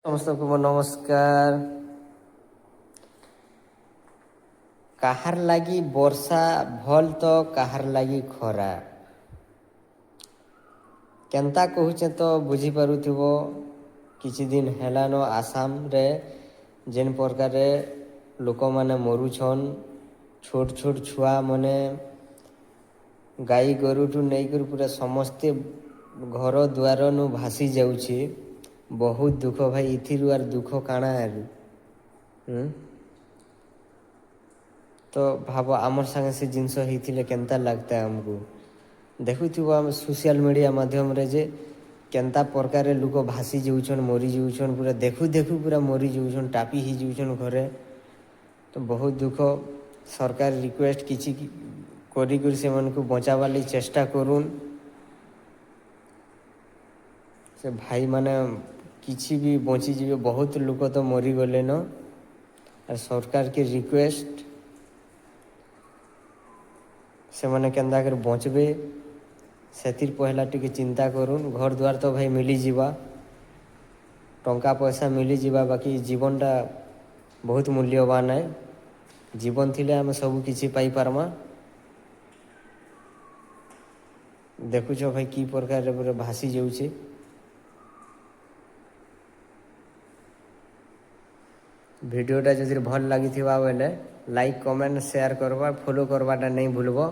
ସମସ୍ତଙ୍କୁ ମୋ ନମସ୍କାର। କାହାର ଲାଗି ବର୍ଷା ଭଲ୍ ତ କାହାର ଲାଗି ଖରା। କେନ୍ତା କହୁଛେ ତ ବୁଝିପାରୁଥିବ। କିଛି ଦିନ ହେଲାନ ଆସାମରେ ଯେନ୍ ପ୍ରକାରେ ଲୋକମାନେ ମରୁଛନ୍, ଛୋଟ ଛୋଟ ଛୁଆମାନେ ଗାଈ ଗୋରୁଠୁ ନେଇକରି ପୁରା ସମସ୍ତେ ଘର ଦୁଆରନୁ ଭାସି ଯାଉଛି। ବହୁତ ଦୁଃଖ ଭାଇ, ଇଥିରୁ ଆର୍ ଦୁଃଖ କାଣା ଆରୁ। ତ ଭାବ ଆମର୍ ସାଙ୍ଗେ ସେ ଜିନିଷ ହେଇଥିଲେ କେନ୍ତା ଲାଗତା ଆମକୁ। ଦେଖୁଥିବ ଆମେ ସୋସିଆଲ ମିଡ଼ିଆ ମାଧ୍ୟମରେ ଯେ କେନ୍ତା ପ୍ରକାରେ ଲୋକ ଭାସି ଯାଉଛନ୍, ମରି ଯାଉଛନ୍, ପୁରା ଦେଖୁ ଦେଖୁ ପୁରା ମରି ଯାଉଛନ୍, ଟାପି ହେଇଯାଉଛନ୍ ଘରେ। ତ ବହୁତ ଦୁଃଖ। ସରକାର ରିକ୍ୱେଷ୍ଟ କିଛି କରିକରି ସେମାନଙ୍କୁ ବଞ୍ଚାବାର୍ ଲାଗି ଚେଷ୍ଟା କରୁନ୍। ସେ ଭାଇମାନେ କିଛି ବି ବଞ୍ଚିଯିବେ, ବହୁତ ଲୋକ ତ ମରିଗଲେନ। ଆର୍ ସରକାରକେ ରିକ୍ୱେଷ୍ଟ ସେମାନେ କେନ୍ତା କରି ବଞ୍ଚବେ ସେଥିର୍ ପହିଲା ଟିକେ ଚିନ୍ତା କରୁନ୍। ଘର ଦ୍ୱାର ତ ଭାଇ ମିଳିଯିବା, ଟଙ୍କା ପଇସା ମିଳିଯିବା, ବାକି ଜୀବନଟା ବହୁତ ମୂଲ୍ୟବାନ ଏ। ଜୀବନ ଥିଲେ ଆମେ ସବୁ କିଛି ପାଇପାରମା। ଦେଖୁଛ ଭାଇ କି ପ୍ରକାରରେ ପୁରା ଭାସି ଯାଉଛେ। ଭିଡ଼ିଓଟା ଯଦି ଭଲ ଲାଗିଥିବା ବେଲେ ଲାଇକ୍, କମେଣ୍ଟ, ସେୟାର କରବା, ଫଲୋ କରବାଟା ନାଇଁ ଭୁଲବ।